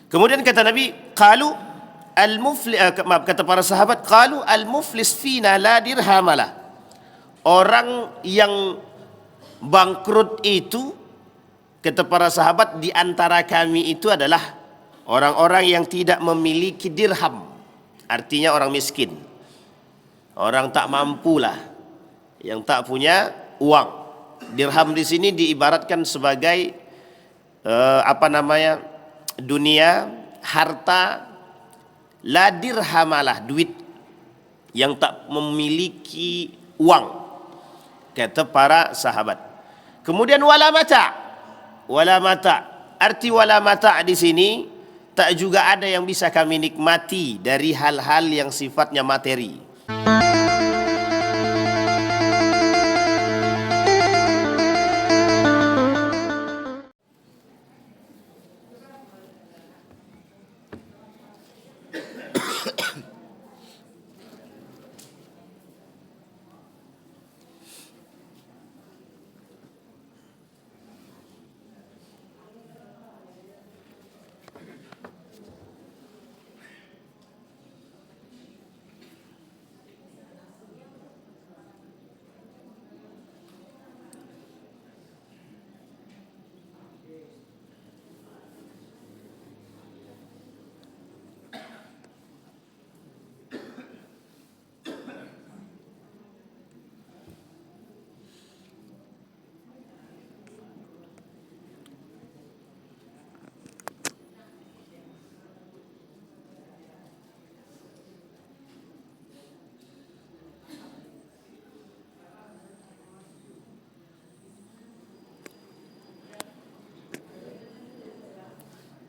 Kemudian kata Nabi, kata para sahabat, qalu al-muflis fina la dirhamalah. Orang yang bangkrut itu, kata para sahabat, di antara kami itu adalah orang-orang yang tidak memiliki dirham. Artinya orang miskin, orang tak mampulah, yang tak punya uang. Dirham di sini diibaratkan sebagai dunia, harta. La dirhamalah, duit, yang tak memiliki uang, kata para sahabat. Kemudian wala mata. Arti wala mata di sini, tak juga ada yang bisa kami nikmati dari hal-hal yang sifatnya materi.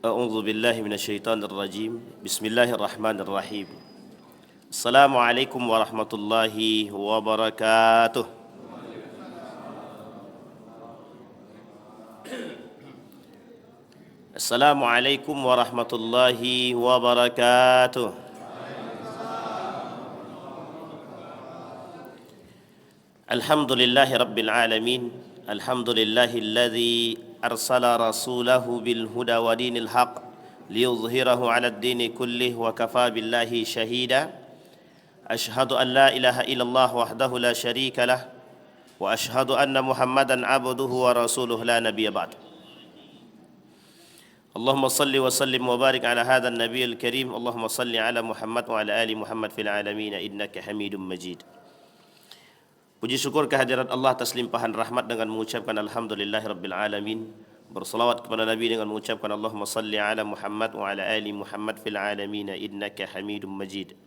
A'udzu billahi minasyaitonir rajim. Bismillahirrahmanirrahim. Assalamualaikum warahmatullahi wabarakatuh. Assalamualaikum warahmatullahi wabarakatuh. Alhamdulillahi rabbil alamin. Alhamdulillahilladzi arsala rasulahu bil huda wa dinil haq liyudhhirahu 'ala ad-dini kullih wa kafa billahi shahida. Ashhadu an la ilaha illallah wahdahu la syarika lah wa ashhadu anna Muhammadan 'abduhu wa rasuluhu la nabiyya ba'd. Allahumma salli wa sallim wa barik ala hadzal nabiyil karim. Allahumma salli ala Muhammad wa ala ali Muhammad fil alamin innaka Hamidum Majid. Puji syukur kehadirat Allah atas limpahan rahmat dengan mengucapkan alhamdulillahirabbil alamin. Berselawat kepada Nabi dengan mengucapkan Allahumma salli ala Muhammad wa ala ali Muhammad fil alamin innaka Hamidum Majid.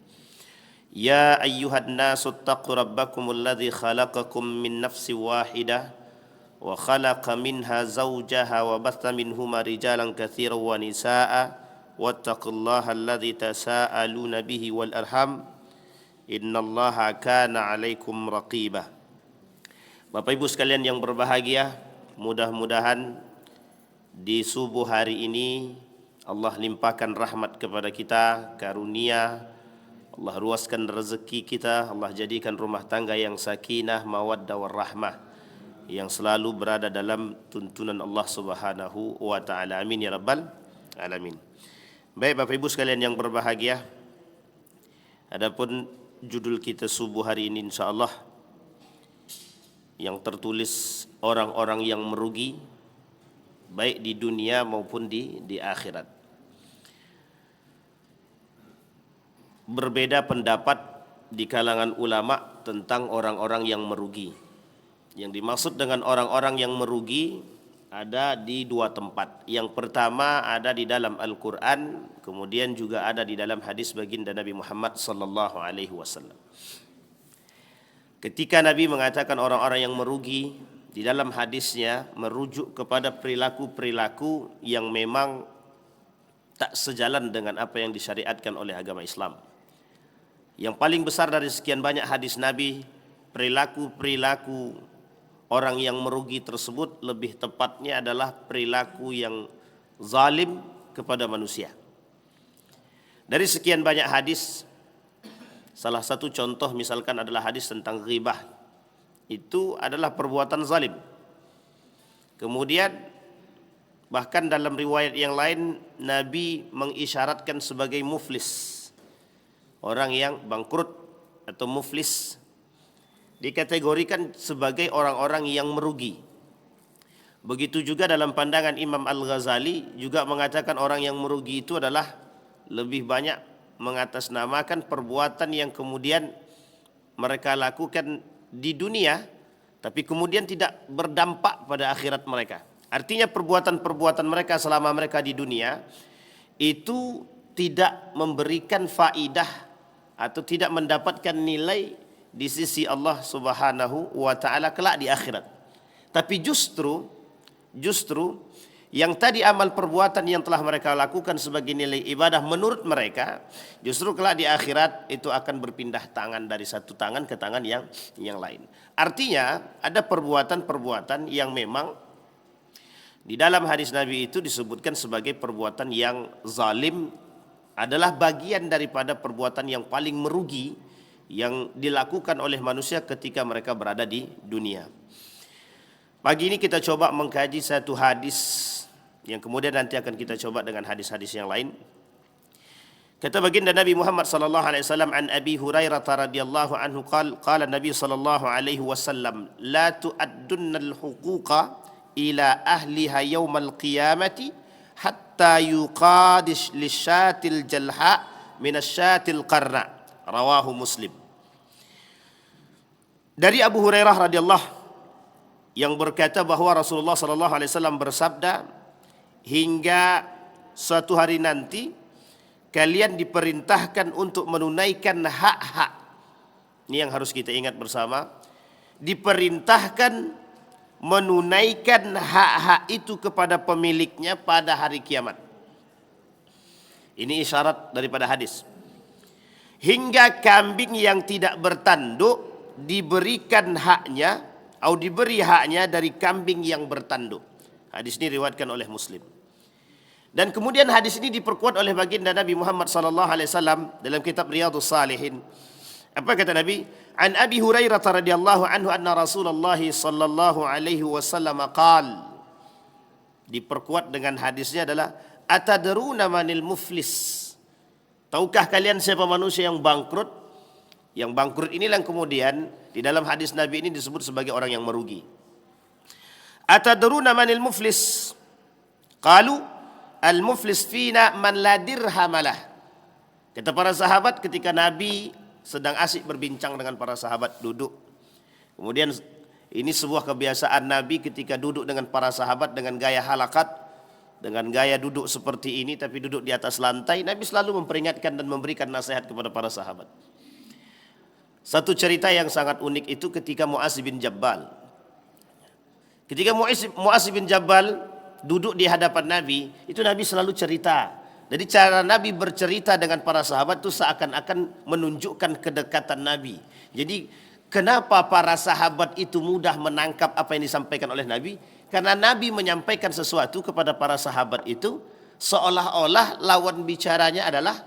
Ya ayyuhan nasu taqu rabbakumul ladzi khalaqakum min nafsin wahidah wa khalaqa minha zawjaha wa batha minhuma rijalan katsiran wa nisaa'a wattaqullaha alladzi tasaaluna bihi wal arham innallaha kana 'alaikum raqibah. Bapak Ibu sekalian yang berbahagia, mudah-mudahan di subuh hari ini Allah limpahkan rahmat kepada kita, karunia, Allah ruaskan rezeki kita, Allah jadikan rumah tangga yang sakinah, mawaddah warahmah, yang selalu berada dalam tuntunan Allah Subhanahu wa taala. Amin ya rabbal alamin. Baik Bapak Ibu sekalian yang berbahagia, adapun judul kita subuh hari ini insyaallah yang tertulis orang-orang yang merugi baik di dunia maupun di akhirat. Berbeda pendapat di kalangan ulama tentang orang-orang yang merugi. Yang dimaksud dengan orang-orang yang merugi ada di dua tempat. Yang pertama ada di dalam Al-Quran, kemudian juga ada di dalam hadis baginda Nabi Muhammad sallallahu alaihi wasallam. Ketika Nabi mengatakan orang-orang yang merugi, di dalam hadisnya merujuk kepada perilaku-perilaku yang memang tak sejalan dengan apa yang disyariatkan oleh agama Islam. Yang paling besar dari sekian banyak hadis Nabi, perilaku-perilaku orang yang merugi tersebut lebih tepatnya adalah perilaku yang zalim kepada manusia. Dari sekian banyak hadis, salah satu contoh misalkan adalah hadis tentang ghibah. Itu adalah perbuatan zalim. Kemudian Bahkan dalam riwayat yang lain Nabi mengisyaratkan sebagai muflis, orang yang bangkrut atau muflis dikategorikan sebagai orang-orang yang merugi. Begitu juga dalam pandangan Imam Al-Ghazali juga mengatakan orang yang merugi itu adalah lebih banyak mengatasnamakan perbuatan yang kemudian mereka lakukan di dunia tapi kemudian tidak berdampak pada akhirat mereka. Artinya perbuatan-perbuatan mereka selama mereka di dunia itu tidak memberikan faidah atau tidak mendapatkan nilai di sisi Allah Subhanahu wa taala kelak di akhirat. Tapi justru yang tadi amal perbuatan yang telah mereka lakukan sebagai nilai ibadah menurut mereka, justru kelak di akhirat itu akan berpindah tangan dari satu tangan ke tangan yang lain. Artinya ada perbuatan-perbuatan yang memang di dalam hadis Nabi itu disebutkan sebagai perbuatan yang zalim, adalah bagian daripada perbuatan yang paling merugi yang dilakukan oleh manusia ketika mereka berada di dunia. Pagi ini kita coba mengkaji satu hadis yang kemudian nanti akan kita coba dengan hadis-hadis yang lain. Kata baginda Nabi Muhammad sallallahu alaihi wasallam an Abi Hurairah radhiyallahu anhu qala Nabi sallallahu alaihi wasallam la tu'addunnal huquqa ila ahliha yaumal qiyamati hatta yuqadish lisyatil jalha minasyatil qarna, rawahu Muslim. Dari Abu Hurairah radhiyallahu yang berkata bahwa Rasulullah sallallahu alaihi wasallam bersabda, hingga suatu hari nanti kalian diperintahkan untuk menunaikan hak-hak. Ini yang harus kita ingat bersama. Diperintahkan menunaikan hak-hak itu kepada pemiliknya pada hari kiamat. Ini isyarat daripada hadis. Hingga kambing yang tidak bertanduk diberikan haknya atau diberi haknya dari kambing yang bertanduk. Hadis ini diriwayatkan oleh Muslim. Dan kemudian hadis ini diperkuat oleh baginda Nabi Muhammad sallallahu alaihi wasallam dalam kitab Riyadhus Shalihin. Apa kata Nabi? An Abi Hurairah radhiyallahu anhu anna Rasulullah sallallahu alaihi wasallam qala. Diperkuat dengan hadisnya adalah atadruna manil muflis? Tahukah kalian siapa manusia yang bangkrut? Yang bangkrut inilah yang kemudian di dalam hadis Nabi ini disebut sebagai orang yang merugi. Atadruna manil muflis? Qalu al-muflis fina man la dirhamalah. Kata para sahabat ketika Nabi sedang asik berbincang dengan para sahabat duduk. Kemudian ini sebuah kebiasaan Nabi ketika duduk dengan para sahabat dengan gaya halakat, dengan gaya duduk seperti ini tapi duduk di atas lantai, Nabi selalu memperingatkan dan memberikan nasihat kepada para sahabat. Satu cerita yang sangat unik itu ketika Mu'adz bin Jabal. Ketika Mu'adz bin Jabal duduk di hadapan Nabi, itu Nabi selalu cerita. Jadi cara Nabi bercerita dengan para sahabat itu seakan-akan menunjukkan kedekatan Nabi. Jadi kenapa para sahabat itu mudah menangkap apa yang disampaikan oleh Nabi? Karena Nabi menyampaikan sesuatu kepada para sahabat itu seolah-olah lawan bicaranya adalah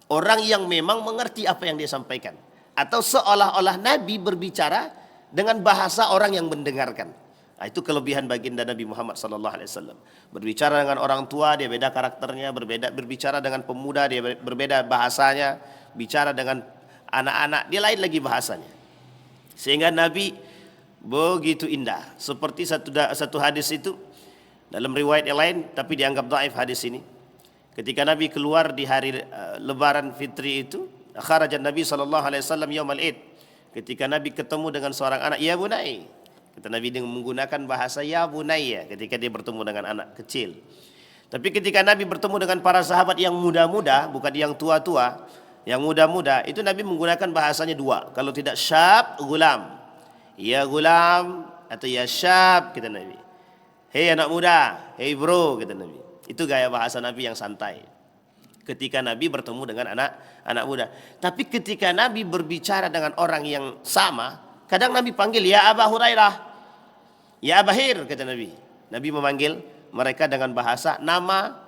orang yang memang mengerti apa yang dia sampaikan. Atau seolah-olah Nabi berbicara dengan bahasa orang yang mendengarkan. Nah, itu kelebihan baginda Nabi Muhammad sallallahu alaihi wasallam. Berbicara dengan orang tua dia beda karakternya, berbicara dengan pemuda dia berbeda bahasanya, bicara dengan anak-anak dia lain lagi bahasanya. Sehingga Nabi begitu indah. Seperti satu hadis itu dalam riwayat yang lain tapi dianggap dhaif hadis ini. Ketika Nabi keluar di hari Lebaran Fitri itu, kharajan Nabi sallallahu alaihi wasallam yaumal Id. Ketika Nabi ketemu dengan seorang anak, ya bunai. Kata Nabi dengan menggunakan bahasa ya bunayya ketika dia bertemu dengan anak kecil. Tapi ketika Nabi bertemu dengan para sahabat yang muda-muda, bukan yang tua-tua, yang muda-muda, itu Nabi menggunakan bahasanya dua. Kalau tidak syab, gulam. Ya gulam atau ya syab kata Nabi. Hei anak muda, hei bro kata Nabi. Itu gaya bahasa Nabi yang santai. Ketika Nabi bertemu dengan anak muda. Tapi ketika Nabi berbicara dengan orang yang sama, kadang Nabi panggil ya Aba Hurairah, ya Abahir kata Nabi. Nabi memanggil mereka dengan bahasa nama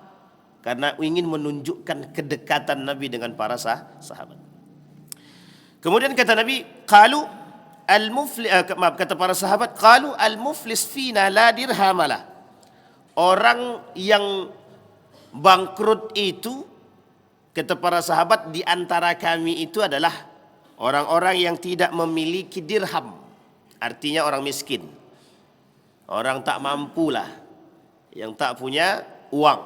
karena ingin menunjukkan kedekatan Nabi dengan para sahabat. Kemudian kata Nabi, qalu al-muflis, kata para sahabat, qalu al-muflis fina la dirhamalah. orang yang bangkrut itu, kata para sahabat, di antara kami itu adalah orang-orang yang tidak memiliki dirham. Artinya orang miskin, orang tak mampu lah, yang tak punya uang.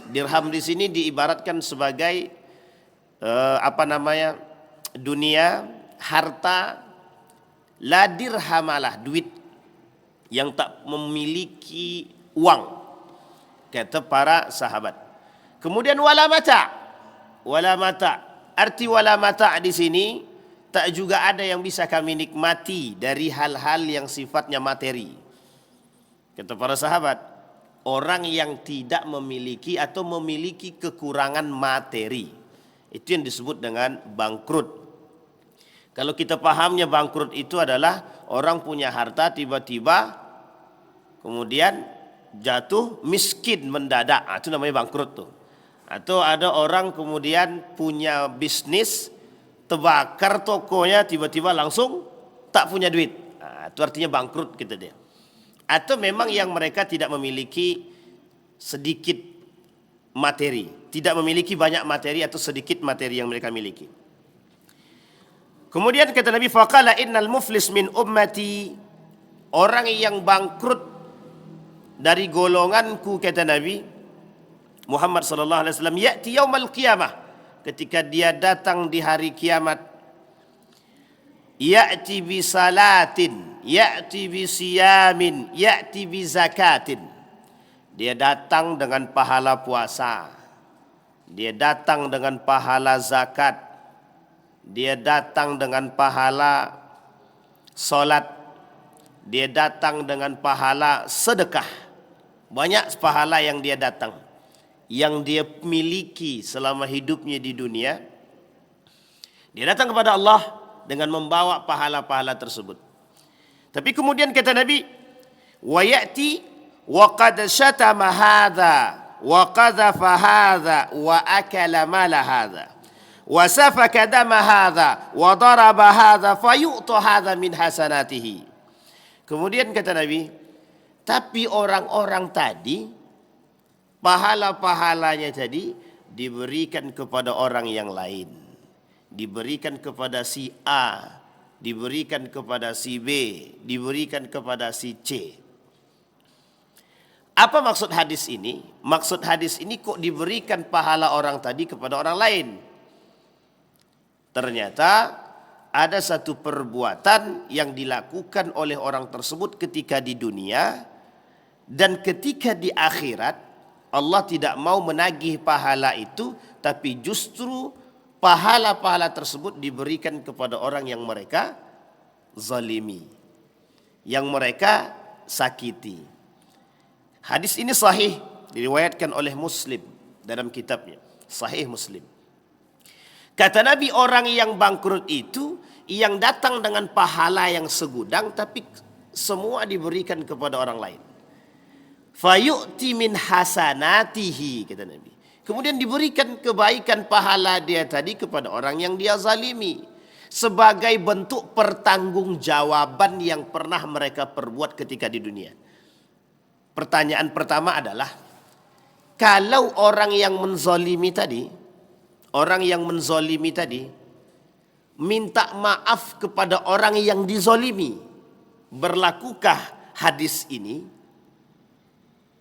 Dirham di sini diibaratkan sebagai dunia, harta. La dirhamalah, duit yang tak memiliki uang, kata para sahabat. Kemudian wala mata. Wala mata. Arti wala mata di sini, tak juga ada yang bisa kami nikmati dari hal-hal yang sifatnya materi. Kata para sahabat, orang yang tidak memiliki atau memiliki kekurangan materi, itu yang disebut dengan bangkrut. Kalau kita pahamnya bangkrut itu adalah orang punya harta tiba-tiba kemudian jatuh miskin mendadak, itu namanya bangkrut tuh. Atau ada orang kemudian punya bisnis, terbakar tokonya, tiba-tiba langsung tak punya duit, itu artinya bangkrut gitu dia. Atau memang yang mereka tidak memiliki sedikit materi, tidak memiliki banyak materi atau sedikit materi yang mereka miliki. Kemudian kata Nabi, faqala innal muflis min ummati, orang yang bangkrut dari golonganku, kata Nabi Muhammad sallallahu alaihi wasallam, ya'ti yaumal qiyamah, ketika dia datang di hari kiamat, ya'ti bi salatin, ya'ti bi siyamin, ya'ti bi zakatin. Dia datang dengan pahala puasa, dia datang dengan pahala zakat, dia datang dengan pahala solat, dia datang dengan pahala sedekah. Banyak pahala yang dia datang, yang dia miliki selama hidupnya di dunia. Dia datang kepada Allah dengan membawa pahala-pahala tersebut. Tapi kemudian kata Nabi, wa ya'ti wa qad syatama hadza wa qadhafa hadza wa akala mala hadza wa safaka dama hadza wa daraba hadza fayu'ta hadza min hasanatihi. Kemudian kata Nabi, tapi orang-orang tadi, pahala-pahalanya tadi diberikan kepada orang yang lain, diberikan kepada si A, diberikan kepada si B, diberikan kepada si C. Apa maksud hadis ini? Maksud hadis ini, kok diberikan pahala orang tadi kepada orang lain? Ternyata ada satu perbuatan yang dilakukan oleh orang tersebut ketika di dunia, dan ketika di akhirat Allah tidak mau menagih pahala itu, tapi justru pahala-pahala tersebut diberikan kepada orang yang mereka zalimi, yang mereka sakiti. Hadis ini sahih, diriwayatkan oleh Muslim dalam kitabnya Sahih Muslim. Kata Nabi, orang yang bangkrut itu yang datang dengan pahala yang segudang, tapi semua diberikan kepada orang lain. Fayu'ti min hasanatihi, kata Nabi. Kemudian diberikan kebaikan pahala dia tadi kepada orang yang dia zalimi, sebagai bentuk pertanggungjawaban yang pernah mereka perbuat ketika di dunia. Pertanyaan pertama adalah, kalau orang yang menzalimi tadi, minta maaf kepada orang yang dizalimi, berlakukah hadis ini?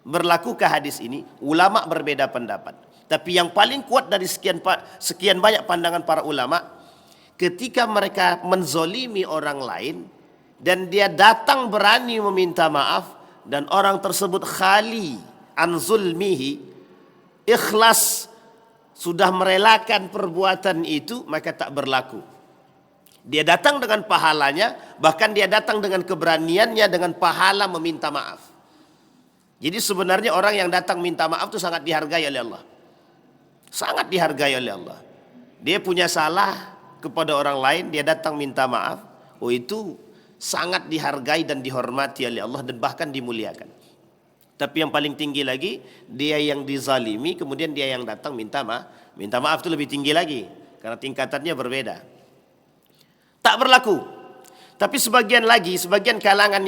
Berlakukah hadis ini? Ulama berbeda pendapat. Tapi yang paling kuat dari sekian banyak pandangan para ulama, ketika mereka menzalimi orang lain dan dia datang berani meminta maaf, dan orang tersebut khali an zulmihi, ikhlas, sudah merelakan perbuatan itu, maka tak berlaku. Dia datang dengan pahalanya, bahkan dia datang dengan keberaniannya, dengan pahala meminta maaf. Jadi sebenarnya orang yang datang minta maaf itu sangat dihargai oleh Allah. Sangat dihargai oleh Allah. Dia punya salah kepada orang lain, dia datang minta maaf. Oh, itu sangat dihargai dan dihormati oleh Allah, dan bahkan dimuliakan. Tapi yang paling tinggi lagi, dia yang dizalimi, kemudian dia yang datang minta maaf. Minta maaf itu lebih tinggi lagi, karena tingkatannya berbeda. Tak berlaku. Tapi sebagian kalangan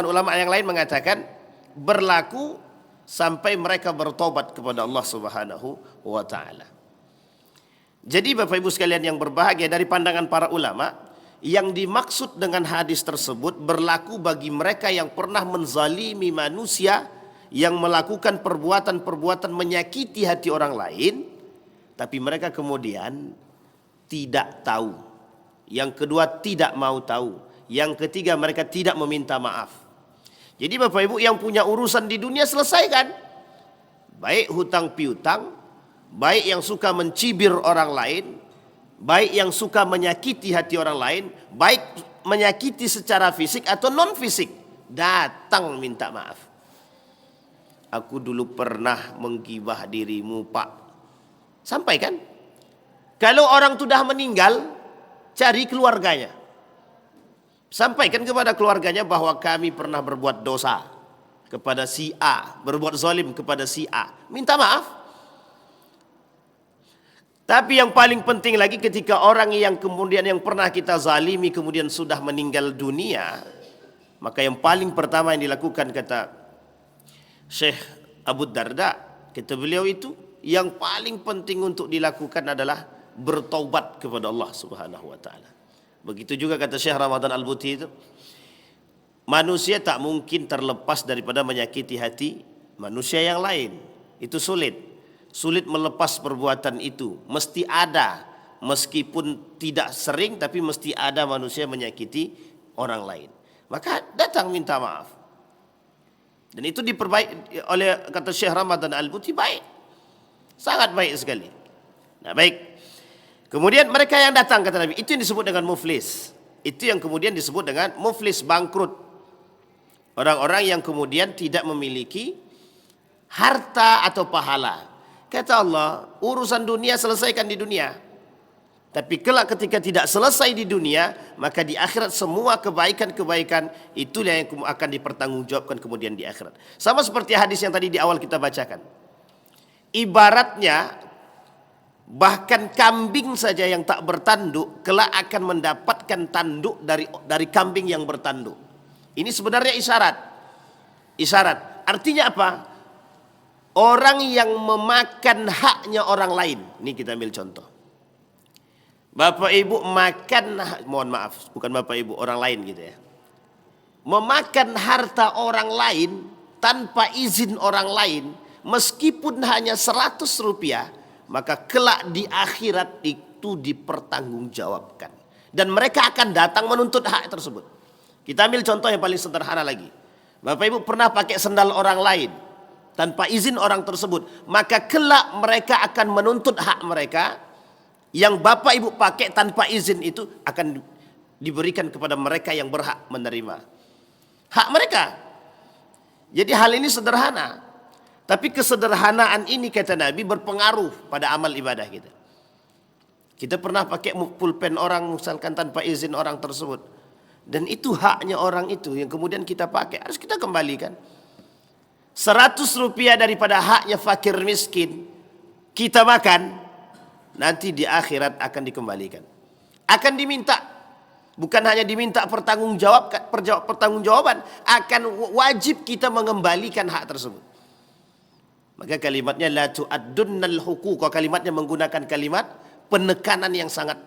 ulama yang lain mengatakan berlaku sampai mereka bertobat kepada Allah Subhanahu wa taala. Jadi Bapak Ibu sekalian yang berbahagia, dari pandangan para ulama, yang dimaksud dengan hadis tersebut berlaku bagi mereka yang pernah menzalimi manusia, yang melakukan perbuatan-perbuatan menyakiti hati orang lain, tapi mereka kemudian tidak tahu. Yang kedua, tidak mau tahu. Yang ketiga, mereka tidak meminta maaf. Jadi Bapak Ibu yang punya urusan di dunia selesaikan. Baik hutang piutang, baik yang suka mencibir orang lain, baik yang suka menyakiti hati orang lain, baik menyakiti secara fisik atau non fisik, datang minta maaf. Aku dulu pernah menggibah dirimu, Pak. Sampaikan. Kalau orang sudah meninggal, cari keluarganya. Sampaikan kepada keluarganya bahwa kami pernah berbuat dosa kepada si A, berbuat zalim kepada si A. Minta maaf. Tapi yang paling penting lagi, ketika orang yang kemudian yang pernah kita zalimi kemudian sudah meninggal dunia, maka yang paling pertama yang dilakukan, kata Syekh Abu Darda, kata beliau itu, yang paling penting untuk dilakukan adalah bertaubat kepada Allah Subhanahu wa taala. Begitu juga kata Syekh Ramadan Al-Buti itu, manusia tak mungkin terlepas daripada menyakiti hati manusia yang lain. Itu sulit. Sulit melepas perbuatan itu. Mesti ada, meskipun tidak sering, tapi mesti ada manusia menyakiti orang lain. Maka datang minta maaf. Dan itu diperbaiki oleh, kata Syekh Ramadan Al-Buti, baik. Sangat baik sekali. Nah, baik. Kemudian mereka yang datang, kata Nabi, itu yang disebut dengan muflis. Itu yang kemudian disebut dengan muflis, bangkrut. Orang-orang yang kemudian tidak memiliki harta atau pahala. Kata Allah, urusan dunia selesaikan di dunia. Tapi kelak ketika tidak selesai di dunia, maka di akhirat semua kebaikan-kebaikan itulah yang akan dipertanggungjawabkan kemudian di akhirat. Sama seperti hadis yang tadi di awal kita bacakan. Ibaratnya, bahkan kambing saja yang tak bertanduk kelak akan mendapatkan tanduk dari kambing yang bertanduk. Ini sebenarnya isyarat. Isyarat. Artinya apa? Orang yang memakan haknya orang lain. Ini kita ambil contoh. Bapak Ibu makan, mohon maaf, bukan Bapak Ibu, orang lain gitu ya. Memakan harta orang lain tanpa izin orang lain, meskipun hanya 100 rupiah, maka kelak di akhirat itu dipertanggungjawabkan. Dan mereka akan datang menuntut hak tersebut. Kita ambil contoh yang paling sederhana lagi. Bapak Ibu pernah pakai sendal orang lain tanpa izin orang tersebut, maka kelak mereka akan menuntut hak mereka yang Bapak Ibu pakai tanpa izin, itu akan diberikan kepada mereka yang berhak menerima hak mereka. Jadi hal ini sederhana. Tapi kesederhanaan ini, kata Nabi, berpengaruh pada amal ibadah kita. Kita pernah pakai pulpen orang misalkan tanpa izin orang tersebut. Dan itu haknya orang itu yang kemudian kita pakai, harus kita kembalikan. 100 rupiah daripada haknya fakir miskin kita makan, nanti di akhirat akan dikembalikan. Akan diminta, bukan hanya diminta pertanggungjawaban, akan wajib kita mengembalikan hak tersebut. Maka kalimatnya la tu'addunnal huquqa, kalimatnya menggunakan kalimat penekanan yang sangat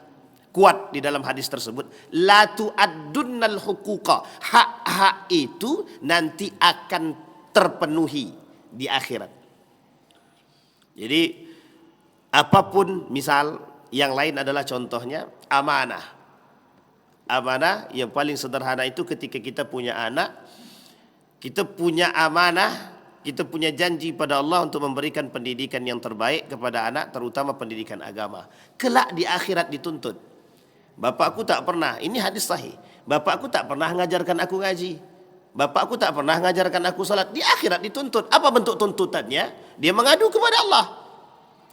kuat di dalam hadis tersebut. La tu'addunnal huquqa, hak-hak itu nanti akan terpenuhi di akhirat. Jadi apapun, misal yang lain adalah contohnya amanah. Amanah yang paling sederhana itu ketika kita punya anak, kita punya amanah, kita punya janji pada Allah untuk memberikan pendidikan yang terbaik kepada anak, terutama pendidikan agama. Kelak di akhirat dituntut. Bapakku tak pernah, ini hadis sahih, bapakku tak pernah mengajarkan aku ngaji, bapakku tak pernah mengajarkan aku salat. Di akhirat dituntut. Apa bentuk tuntutannya? Dia mengadu kepada Allah.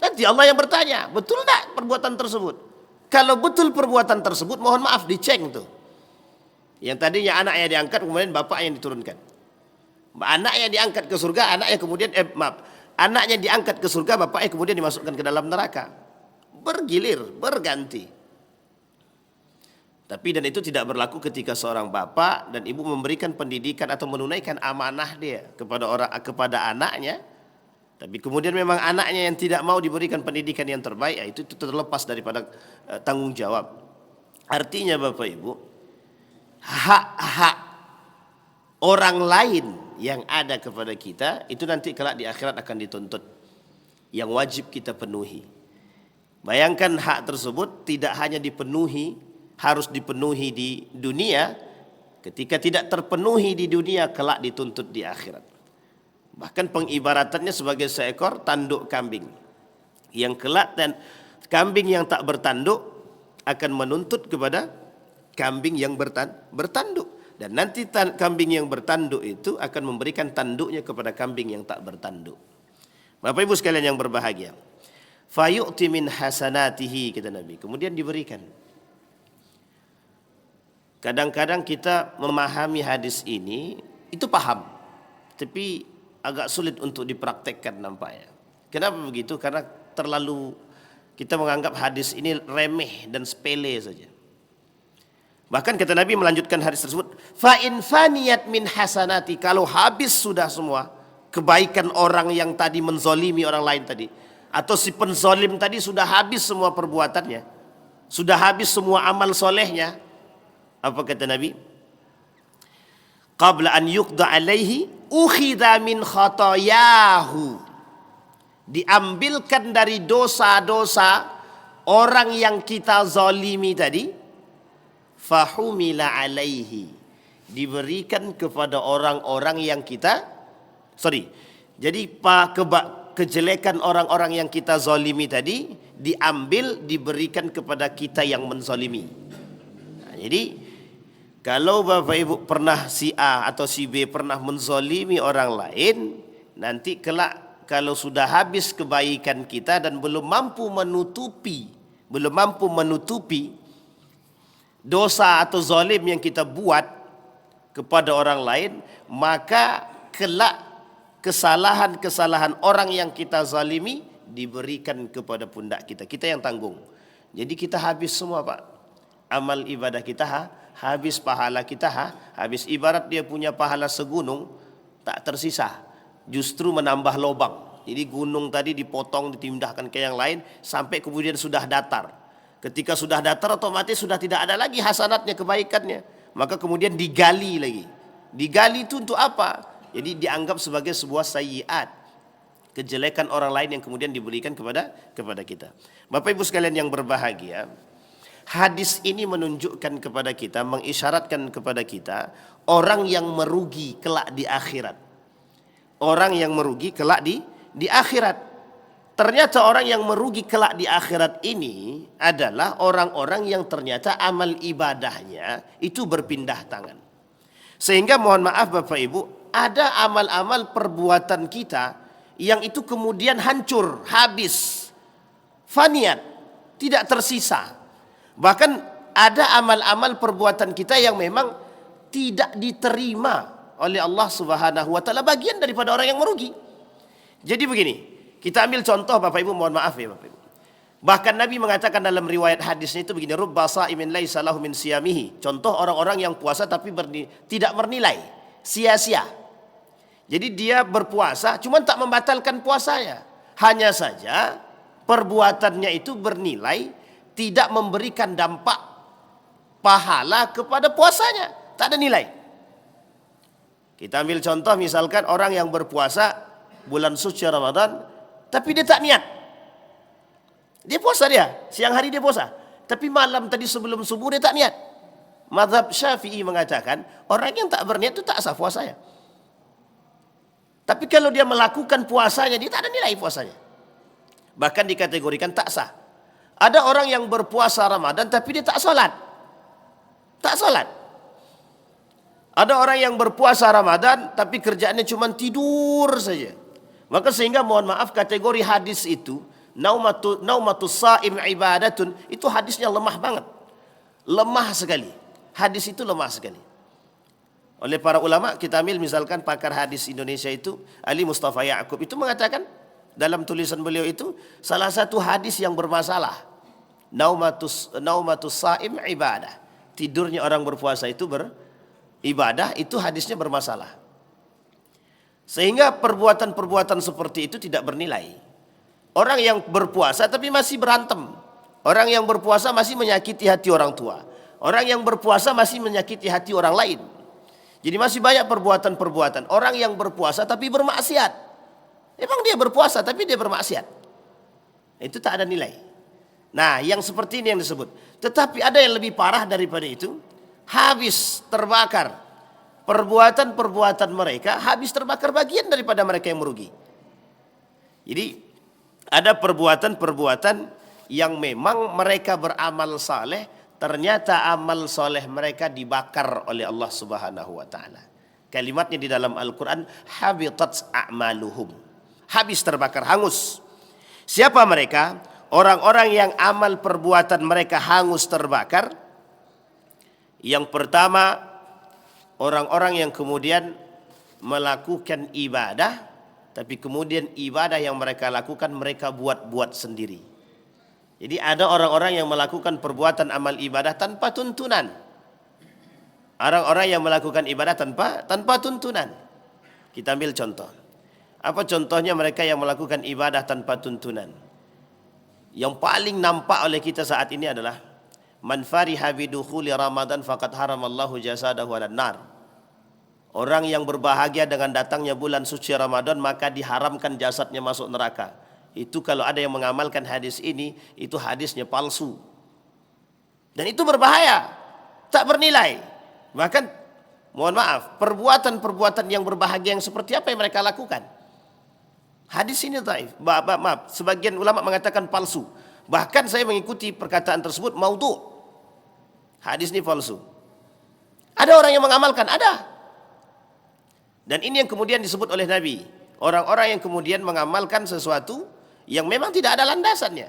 Nanti Allah yang bertanya, betul tak perbuatan tersebut? Kalau betul perbuatan tersebut, mohon maaf, dicek tuh. Yang tadinya anaknya diangkat, kemudian bapak yang diturunkan. Anaknya diangkat ke surga, anaknya kemudian anaknya diangkat ke surga, bapaknya kemudian dimasukkan ke dalam neraka. Bergilir, berganti. Tapi dan itu tidak berlaku ketika seorang bapak dan ibu memberikan pendidikan atau menunaikan amanah dia kepada anaknya. Tapi kemudian memang anaknya yang tidak mau diberikan pendidikan yang terbaik, itu terlepas daripada tanggung jawab. Artinya Bapak Ibu, hak-hak orang lain yang ada kepada kita itu nanti kelak di akhirat akan dituntut, yang wajib kita penuhi. Bayangkan hak tersebut tidak hanya harus dipenuhi di dunia, ketika tidak terpenuhi di dunia kelak dituntut di akhirat. Bahkan pengibaratannya sebagai seekor tanduk kambing, yang kelak dan kambing yang tak bertanduk akan menuntut kepada kambing yang bertanduk, dan nanti kambing yang bertanduk itu akan memberikan tanduknya kepada kambing yang tak bertanduk. Bapak Ibu sekalian yang berbahagia, fayu'ti min hasanatihi, kata Nabi, kemudian diberikan. Kadang-kadang kita memahami hadis ini itu paham, tapi agak sulit untuk dipraktekkan nampaknya. Kenapa begitu? Karena terlalu kita menganggap hadis ini remeh dan sepele saja. Bahkan kata Nabi melanjutkan hadis tersebut, fa in faniyat min hasanati, kalau habis sudah semua kebaikan orang yang tadi menzolimi orang lain tadi, atau si penzolim tadi sudah habis semua perbuatannya, sudah habis semua amal solehnya, apa kata Nabi? Qabla an yuqda alaihi ukhidha min khatayahu, diambilkan dari dosa-dosa orang yang kita zalimi tadi, fahumila alaihi, diberikan kepada orang-orang yang kita jadi kejelekan orang-orang yang kita zalimi tadi diambil, diberikan kepada kita yang menzalimi. Nah, jadi kalau Bapak Ibu pernah si A atau si B pernah menzalimi orang lain, nanti kelak kalau sudah habis kebaikan kita dan belum mampu menutupi dosa atau zalim yang kita buat kepada orang lain, maka kelak kesalahan-kesalahan orang yang kita zalimi diberikan kepada pundak kita, kita yang tanggung. Jadi kita habis semua Pak, amal ibadah kita habis, pahala kita habis. Ibarat dia punya pahala segunung, tak tersisa, justru menambah lubang. Jadi gunung tadi dipotong, dipindahkan ke yang lain sampai kemudian sudah datar. Ketika sudah datar otomatis sudah tidak ada lagi hasanatnya, kebaikannya. Maka kemudian digali lagi. Digali itu untuk apa? Jadi dianggap sebagai sebuah sayyiat, kejelekan orang lain yang kemudian diberikan kepada kita. Bapak Ibu sekalian yang berbahagia, hadis ini menunjukkan kepada kita, mengisyaratkan kepada kita orang yang merugi kelak di akhirat. Orang yang merugi kelak di akhirat. Ternyata orang yang merugi kelak di akhirat ini adalah orang-orang yang ternyata amal ibadahnya itu berpindah tangan. Sehingga mohon maaf Bapak Ibu, ada amal-amal perbuatan kita yang itu kemudian hancur, habis, faniat, tidak tersisa. Bahkan ada amal-amal perbuatan kita yang memang tidak diterima oleh Allah Subhanahu wa taala, bagian daripada orang yang merugi. Jadi begini, kita ambil contoh Bapak Ibu, mohon maaf ya Bapak Ibu. Bahkan Nabi mengatakan dalam riwayat hadisnya itu begini, rubba sa'imin laisa lahu min siyamihi. Contoh orang-orang yang puasa tapi tidak bernilai, sia-sia. Jadi dia berpuasa cuma tak membatalkan puasanya. Hanya saja perbuatannya itu bernilai, tidak memberikan dampak pahala kepada puasanya, tak ada nilai. Kita ambil contoh misalkan orang yang berpuasa bulan suci Ramadan tapi dia tak niat. Dia puasa, siang hari dia puasa, tapi malam tadi sebelum subuh dia tak niat. Mazhab Syafi'i mengatakan orang yang tak berniat itu tak sah puasanya. Tapi kalau dia melakukan puasanya, dia tak ada nilai puasanya, bahkan dikategorikan tak sah. Ada orang yang berpuasa Ramadan tapi dia tak salat. Ada orang yang berpuasa Ramadan tapi kerjaannya cuma tidur saja. Maka sehingga mohon maaf, kategori hadis itu naumatus saim ibadatun, itu hadisnya lemah banget. Lemah sekali. Hadis itu lemah sekali. Oleh para ulama, kita ambil misalkan pakar hadis Indonesia itu Ali Mustafa Ya'qub, itu mengatakan dalam tulisan beliau itu salah satu hadis yang bermasalah, naumatus saim ibadah, tidurnya orang berpuasa itu beribadah, itu hadisnya bermasalah. Sehingga perbuatan-perbuatan seperti itu tidak bernilai. Orang yang berpuasa tapi masih berantem. Orang yang berpuasa masih menyakiti hati orang tua. Orang yang berpuasa masih menyakiti hati orang lain. Jadi masih banyak perbuatan-perbuatan. Orang yang berpuasa tapi bermaksiat. Emang dia berpuasa tapi dia bermaksiat. Itu tak ada nilai. Nah, yang seperti ini yang disebut. Tetapi ada yang lebih parah daripada itu. Habis terbakar. Perbuatan-perbuatan mereka habis terbakar bagian daripada mereka yang merugi. Jadi ada perbuatan-perbuatan yang memang mereka beramal saleh, ternyata amal soleh mereka dibakar oleh Allah Subhanahu wa taala. Kalimatnya di dalam Al-Qur'an, habitat a'maluhum. Habis terbakar, hangus. Siapa mereka? Orang-orang yang amal perbuatan mereka hangus terbakar. Yang pertama, orang-orang yang kemudian melakukan ibadah, tapi kemudian ibadah yang mereka lakukan mereka buat-buat sendiri. Jadi ada orang-orang yang melakukan perbuatan amal ibadah tanpa tuntunan. Orang-orang yang melakukan ibadah tanpa tuntunan. Kita ambil contoh. Apa contohnya mereka yang melakukan ibadah tanpa tuntunan? Yang paling nampak oleh kita saat ini adalah man fariha bidukhuli Ramadan faqad haramallahu jasadahu 'alan nar. Orang yang berbahagia dengan datangnya bulan suci Ramadan maka diharamkan jasadnya masuk neraka. Itu kalau ada yang mengamalkan hadis ini, itu hadisnya palsu. Dan itu berbahaya, tak bernilai. Bahkan, mohon maaf, perbuatan-perbuatan yang berbahagia yang seperti apa yang mereka lakukan? Hadis ini dhaif. Maaf, sebagian ulama mengatakan palsu. Bahkan saya mengikuti perkataan tersebut, maudhu'. Hadis ini palsu. Ada orang yang mengamalkan, ada. Dan ini yang kemudian disebut oleh Nabi. Orang-orang yang kemudian mengamalkan sesuatu yang memang tidak ada landasannya.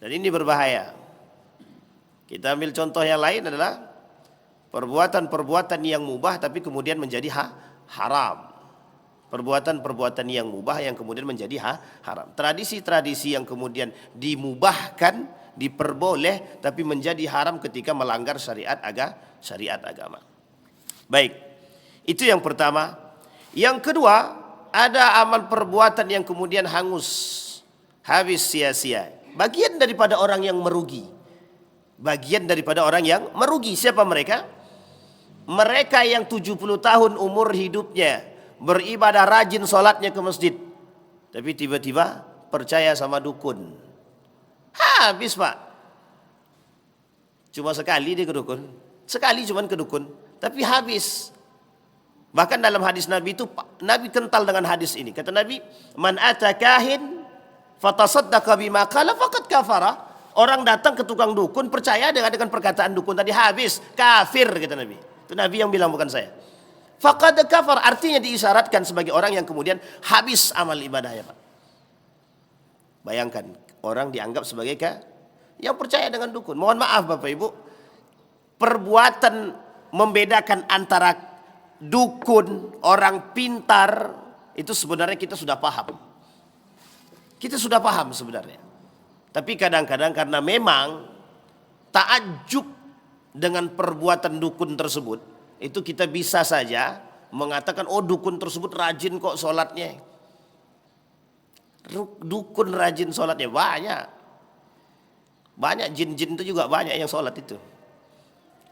Dan ini berbahaya. Kita ambil contoh yang lain adalah perbuatan-perbuatan yang mubah tapi kemudian menjadi haram. Perbuatan-perbuatan yang mubah yang kemudian menjadi haram. Tradisi-tradisi yang kemudian dimubahkan, diperboleh tapi menjadi haram ketika melanggar syariat agama. Baik, itu yang pertama. Yang kedua, ada amal perbuatan yang kemudian hangus, habis sia-sia. Bagian daripada orang yang merugi. Bagian daripada orang yang merugi. Siapa mereka? Mereka yang 70 tahun umur hidupnya beribadah rajin sholatnya ke masjid. Tapi tiba-tiba percaya sama dukun. Habis pak. Cuma sekali dia ke dukun. Sekali cuman ke dukun. Tapi habis. Bahkan dalam hadis Nabi itu, Nabi kental dengan hadis ini. Kata Nabi, man ata kahin fatasaddaqa bima qala faqad kafara. Orang datang ke tukang dukun percaya dengan perkataan dukun tadi, habis kafir kata Nabi. Itu Nabi yang bilang, bukan saya. Faqad kafar artinya diisyaratkan sebagai orang yang kemudian habis amal ibadahnya, Pak. Bayangkan orang dianggap sebagai yang percaya dengan dukun. Mohon maaf Bapak Ibu, perbuatan membedakan antara dukun, orang pintar, itu sebenarnya kita sudah paham. Kita sudah paham sebenarnya. Tapi kadang-kadang karena memang takjub dengan perbuatan dukun tersebut, itu kita bisa saja mengatakan, oh dukun tersebut rajin kok sholatnya. Dukun rajin sholatnya banyak. Banyak jin-jin itu juga banyak yang sholat itu.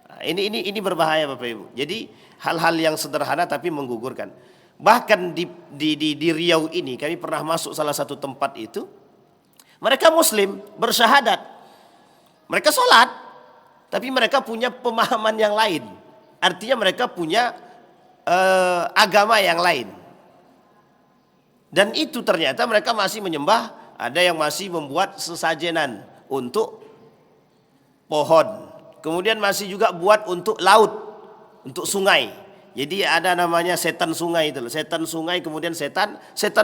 Nah, ini berbahaya Bapak Ibu. Jadi hal-hal yang sederhana tapi menggugurkan. Bahkan di Riau ini kami pernah masuk salah satu tempat itu. Mereka muslim, bersyahadat. Mereka sholat, tapi mereka punya pemahaman yang lain. Artinya mereka punya agama yang lain. Dan itu ternyata mereka masih menyembah, ada yang masih membuat sesajenan untuk pohon. Kemudian masih juga buat untuk laut, untuk sungai. Jadi ada namanya setan sungai itu, setan sungai kemudian setan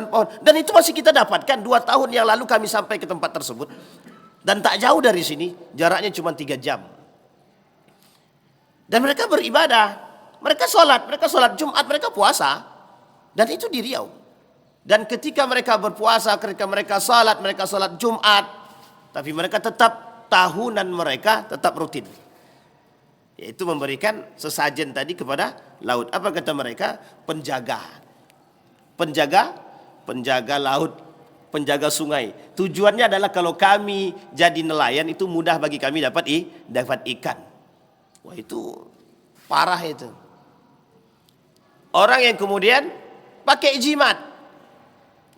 pohon. Dan itu masih kita dapatkan 2 tahun yang lalu kami sampai ke tempat tersebut. Dan tak jauh dari sini, jaraknya cuma 3 jam. Dan mereka beribadah, mereka sholat Jumat, mereka puasa. Dan itu di Riau. Dan ketika mereka berpuasa, ketika mereka sholat Jumat. Tapi mereka tetap, tahunan mereka tetap rutin. yaitu memberikan sesajen tadi kepada laut. Apa kata mereka? Penjaga laut, penjaga sungai. Tujuannya adalah kalau kami jadi nelayan itu mudah bagi kami dapat ikan. Wah, itu parah itu. Orang yang kemudian pakai jimat,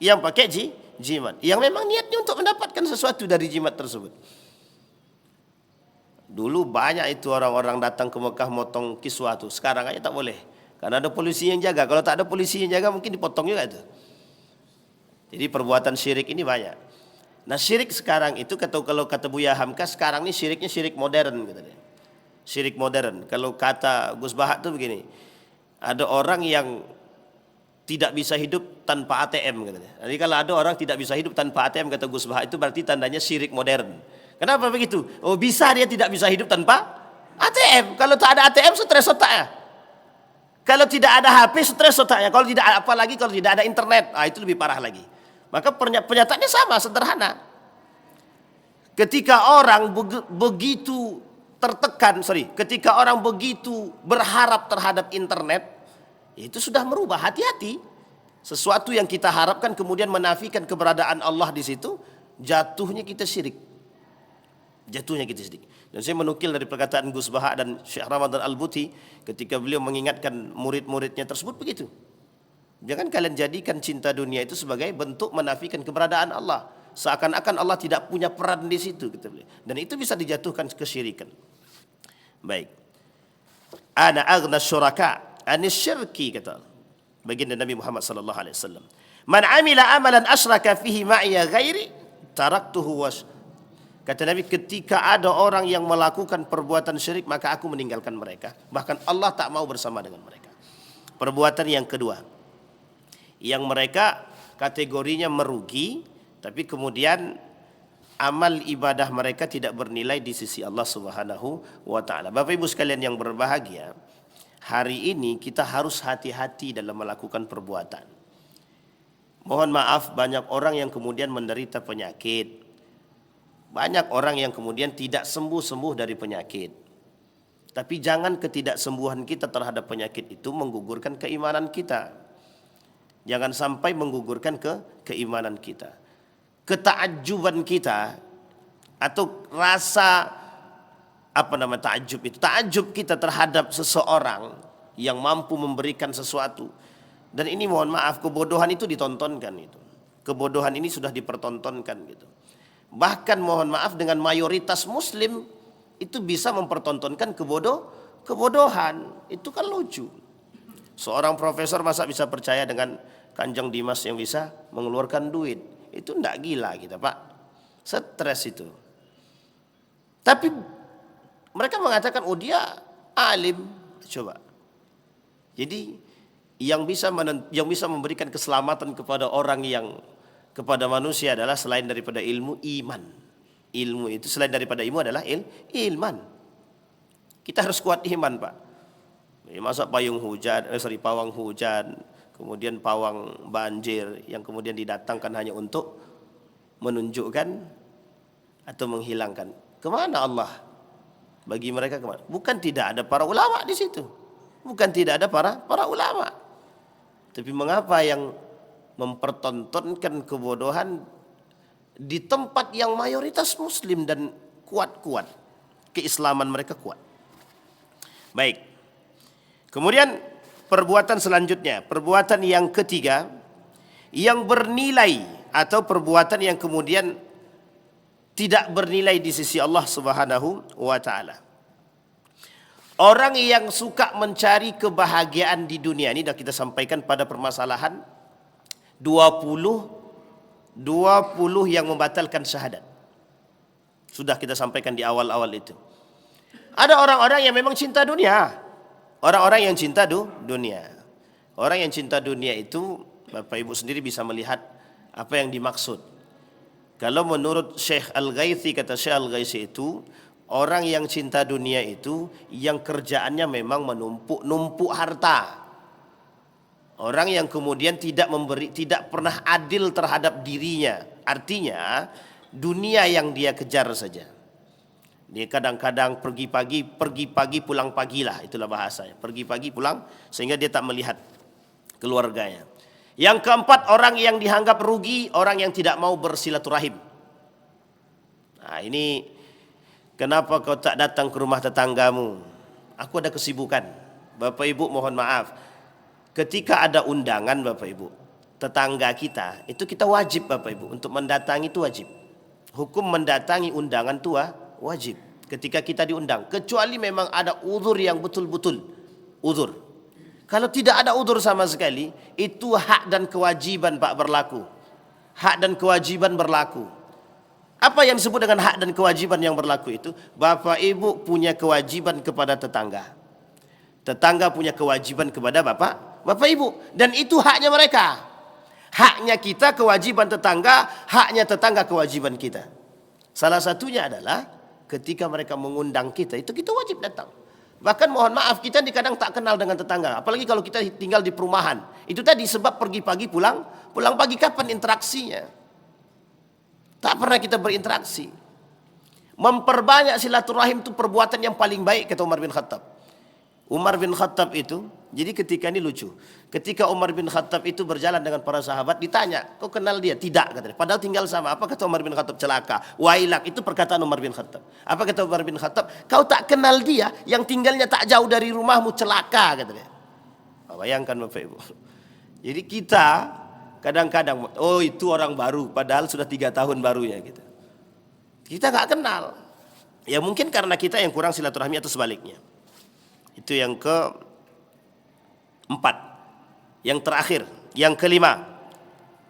yang pakai jimat, yang memang niatnya untuk mendapatkan sesuatu dari jimat tersebut. Dulu banyak itu orang-orang datang ke Mekah motong kiswah tuh. Sekarang aja tak boleh, karena ada polisi yang jaga. Kalau tak ada polisi yang jaga mungkin dipotong juga itu. Jadi perbuatan syirik ini banyak. Nah, syirik sekarang itu kalau kata Buya Hamka, sekarang ini syiriknya syirik modern gitu deh. Syirik modern. Kalau kata Gus Bahat tuh begini, ada orang yang tidak bisa hidup tanpa ATM gitu deh. Jadi kalau ada orang tidak bisa hidup tanpa ATM kata Gus Bahat, itu berarti tandanya syirik modern. Kenapa begitu? Oh, bisa dia tidak bisa hidup tanpa ATM. Kalau tak ada ATM stres otaknya. Kalau tidak ada HP stres otaknya. Kalau tidak, apalagi kalau tidak ada internet, itu lebih parah lagi. Maka pernyataannya sama, sederhana. Ketika orang begitu tertekan, ketika orang begitu berharap terhadap internet, itu sudah merubah. Hati-hati. Sesuatu yang kita harapkan kemudian menafikan keberadaan Allah di situ, jatuhnya kita syirik. Dan saya menukil dari perkataan Gus Baha dan Syekh Ramadan Al-Buti ketika beliau mengingatkan murid-muridnya tersebut begitu. Jangan kalian jadikan cinta dunia itu sebagai bentuk menafikan keberadaan Allah. Seakan-akan Allah tidak punya peran di situ, kata beliau. Dan itu bisa dijatuhkan kesyirikan. Baik. Ana aghna syuraka anis syirki, kata baginda Nabi Muhammad sallallahu alaihi wasallam. Man amila amalan asyraka fihi ma'iya ghairi taraktuhu was. Kata Nabi, ketika ada orang yang melakukan perbuatan syirik, maka aku meninggalkan mereka. Bahkan Allah tak mau bersama dengan mereka. Perbuatan yang kedua, yang mereka kategorinya merugi, tapi kemudian amal ibadah mereka tidak bernilai di sisi Allah Subhanahu wa taala. Bapak Ibu sekalian yang berbahagia, hari ini kita harus hati-hati dalam melakukan perbuatan. Mohon maaf, banyak orang yang kemudian menderita penyakit. Banyak orang yang kemudian tidak sembuh-sembuh dari penyakit. Tapi jangan ketidaksembuhan kita terhadap penyakit itu menggugurkan keimanan kita. Jangan sampai menggugurkan keimanan kita. Ketakjuban kita atau rasa takjub itu. Takjub kita terhadap seseorang yang mampu memberikan sesuatu. Dan ini mohon maaf, kebodohan itu ditontonkan itu. Kebodohan ini sudah dipertontonkan gitu. Bahkan mohon maaf, dengan mayoritas muslim itu bisa mempertontonkan kebodohan. Itu kan lucu. Seorang profesor masa bisa percaya dengan Kanjeng Dimas yang bisa mengeluarkan duit? Itu enggak gila kita, Pak. Stres itu. Tapi mereka mengatakan, oh dia alim. Coba. Jadi yang bisa memberikan keselamatan kepada orang kepada manusia adalah selain daripada ilmu, iman. Ilmu itu selain daripada ilmu adalah iman. Kita harus kuat iman, Pak. Masa pawang hujan, kemudian pawang banjir yang kemudian didatangkan hanya untuk menunjukkan atau menghilangkan. Kemana Allah? Bagi mereka kemana? Bukan tidak ada para ulama di situ. Bukan tidak ada para ulama. Tapi mengapa yang mempertontonkan kebodohan di tempat yang mayoritas muslim dan kuat-kuat, keislaman mereka kuat. Baik. Kemudian perbuatan selanjutnya, perbuatan yang ketiga yang bernilai atau perbuatan yang kemudian tidak bernilai di sisi Allah Subhanahu wa taala. Orang yang suka mencari kebahagiaan di dunia, ini sudah kita sampaikan pada permasalahan 20 yang membatalkan syahadat. Sudah kita sampaikan di awal-awal itu. Ada orang-orang yang memang cinta dunia. Orang-orang yang cinta dunia. Orang yang cinta dunia itu, Bapak Ibu sendiri bisa melihat apa yang dimaksud. Kalau menurut Syekh Al-Ghaithi, kata Syekh Al-Ghaithi itu, orang yang cinta dunia itu yang kerjaannya memang menumpuk harta. Orang yang kemudian tidak pernah adil terhadap dirinya. Artinya dunia yang dia kejar saja. Dia kadang-kadang pergi pagi pulang pagi lah, itulah bahasanya. Pergi pagi pulang sehingga dia tak melihat keluarganya. Yang keempat, orang yang dianggap rugi, orang yang tidak mau bersilaturahim. Nah, ini kenapa kau tak datang ke rumah tetanggamu? Aku ada kesibukan. Bapak Ibu mohon maaf. Ketika ada undangan Bapak Ibu, tetangga kita, itu kita wajib Bapak Ibu untuk mendatangi, itu wajib. Hukum mendatangi undangan itu wajib ketika kita diundang, kecuali memang ada uzur yang betul-betul uzur. Kalau tidak ada uzur sama sekali, itu hak dan kewajiban Pak berlaku. Hak dan kewajiban berlaku. Apa yang disebut dengan hak dan kewajiban yang berlaku itu? Bapak Ibu punya kewajiban kepada tetangga. Tetangga punya kewajiban kepada Bapak Ibu, dan itu haknya mereka. Haknya kita kewajiban tetangga, haknya tetangga kewajiban kita. Salah satunya adalah ketika mereka mengundang kita, itu kita wajib datang. Bahkan mohon maaf, kita kadang tak kenal dengan tetangga. Apalagi kalau kita tinggal di perumahan. Itu tadi sebab pergi pagi pulang pagi, kapan interaksinya? Tak pernah kita berinteraksi. Memperbanyak silaturahim itu perbuatan yang paling baik, kata Umar bin Khattab. Umar bin Khattab itu, jadi ketika ini lucu. Ketika Umar bin Khattab itu berjalan dengan para sahabat, ditanya, kau kenal dia? Tidak, katanya. Padahal tinggal sama. Apa kata Umar bin Khattab? Celaka. Wailak, itu perkataan Umar bin Khattab. Apa kata Umar bin Khattab? Kau tak kenal dia yang tinggalnya tak jauh dari rumahmu, celaka, katanya. Bayangkan Bapak Ibu. Jadi kita kadang-kadang, oh itu orang baru, padahal sudah 3 tahun barunya gitu. Kita nggak kenal. Ya mungkin karena kita yang kurang silaturahmi atau sebaliknya. Itu yang keempat. Yang terakhir, yang kelima,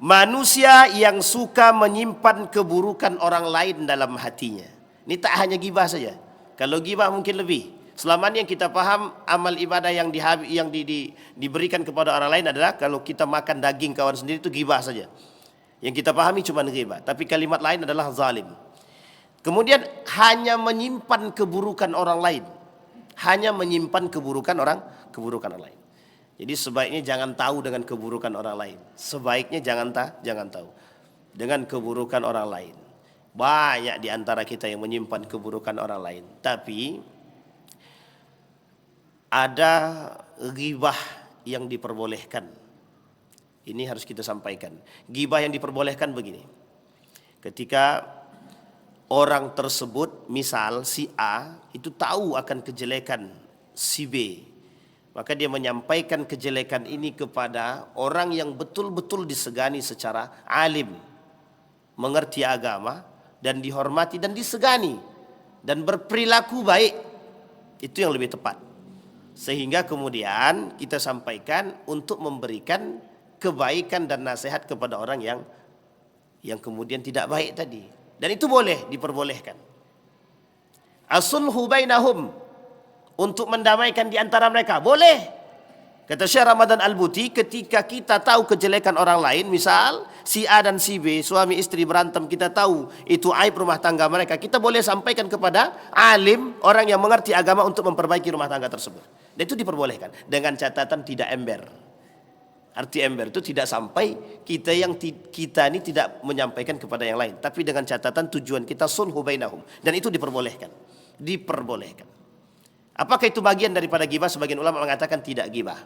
manusia yang suka menyimpan keburukan orang lain dalam hatinya. Ini tak hanya gibah saja. Kalau gibah mungkin lebih. Selama ini yang kita paham, amal ibadah yang diberikan kepada orang lain adalah kalau kita makan daging kawan sendiri itu gibah saja. Yang kita pahami cuma gibah. Tapi kalimat lain adalah zalim. Kemudian hanya menyimpan keburukan orang lain. Hanya menyimpan keburukan orang lain. Jadi sebaiknya jangan tahu dengan keburukan orang lain. Sebaiknya jangan tahu dengan keburukan orang lain. Banyak di antara kita yang menyimpan keburukan orang lain. Tapi ada ghibah yang diperbolehkan. Ini harus kita sampaikan. Ghibah yang diperbolehkan begini. Ketika orang tersebut, misal si A itu tahu akan kejelekan si B, maka dia menyampaikan kejelekan ini kepada orang yang betul-betul disegani secara alim, mengerti agama dan dihormati dan disegani dan berperilaku baik. Itu yang lebih tepat. Sehingga kemudian kita sampaikan untuk memberikan kebaikan dan nasihat kepada orang yang kemudian tidak baik tadi. Dan itu boleh, diperbolehkan. As-sulhu bainahum, untuk mendamaikan di antara mereka, boleh. Kata Syekh Ramadan Al-Buti, ketika kita tahu kejelekan orang lain, misal si A dan si B, suami istri berantem, kita tahu itu aib rumah tangga mereka, kita boleh sampaikan kepada alim, orang yang mengerti agama untuk memperbaiki rumah tangga tersebut. Dan itu diperbolehkan, dengan catatan tidak ember. Arti ember itu tidak sampai kita ini tidak menyampaikan kepada yang lain, tapi dengan catatan tujuan kita sulhu bainahum, dan itu diperbolehkan. Apakah itu bagian daripada ghibah? Sebagian ulama mengatakan tidak ghibah,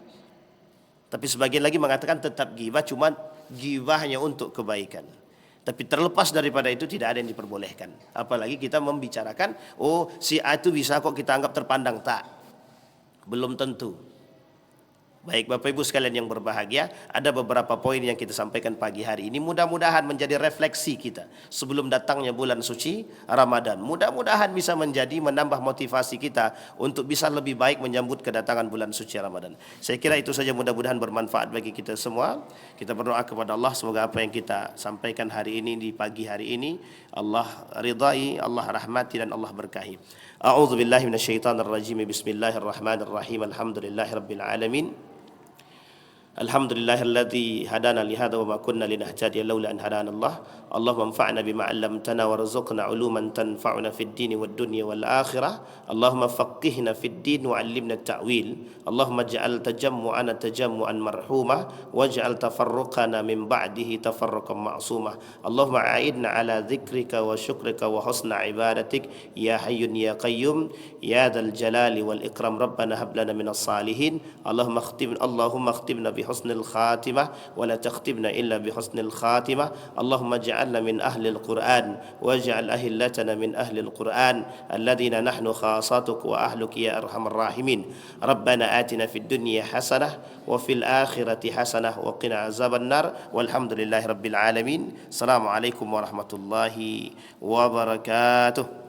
tapi sebagian lagi mengatakan tetap ghibah, cuma ghibahnya untuk kebaikan. Tapi terlepas daripada itu tidak ada yang diperbolehkan. Apalagi kita membicarakan, oh si A itu bisa kok kita anggap terpandang, tak, belum tentu. Baik Bapak Ibu sekalian yang berbahagia, ada beberapa poin yang kita sampaikan pagi hari ini. Mudah-mudahan menjadi refleksi kita sebelum datangnya bulan suci Ramadan. Mudah-mudahan bisa menambah motivasi kita untuk bisa lebih baik menyambut kedatangan bulan suci Ramadan. Saya kira itu saja, mudah-mudahan bermanfaat bagi kita semua. Kita berdoa kepada Allah, semoga apa yang kita sampaikan hari ini di pagi hari ini Allah ridai, Allah rahmati dan Allah berkahi. A'udzubillahi minasyaitonirrajim. Bismillahirrahmanirrahim. Alhamdulillahirabbil alamin. الحمد لله الذي هدانا لهذا وما كنا لنهتدي لولا أن هدانا الله اللهم انفعنا بما علمتنا وارزقنا علوما تنفعنا في الدين والدنيا والآخرة اللهم فقهنا في الدين وعلمنا التأويل اللهم اجعل تجمعنا تجمعا مرحوما واجعل تفرقنا من بعده تفرقا معصوما اللهم أعيدنا على ذكرك وشكرك وحسن عبادتك يا حي يا قيوم يا ذا الجلال والإكرام ربنا هب لنا من الصالحين اللهم اختمنا بحسن الخاتمة ولا تختمنا إلا بحسن الخاتمة اللهم اجعلنا من أهل القرآن واجعل أهلتنا من أهل القرآن الذين نحن خاصتك وأهلك يا أرحم الراحمين ربنا آتنا في الدنيا حسنة وفي الآخرة حسنة وقنا عذاب النار والحمد لله رب العالمين السلام عليكم ورحمة الله وبركاته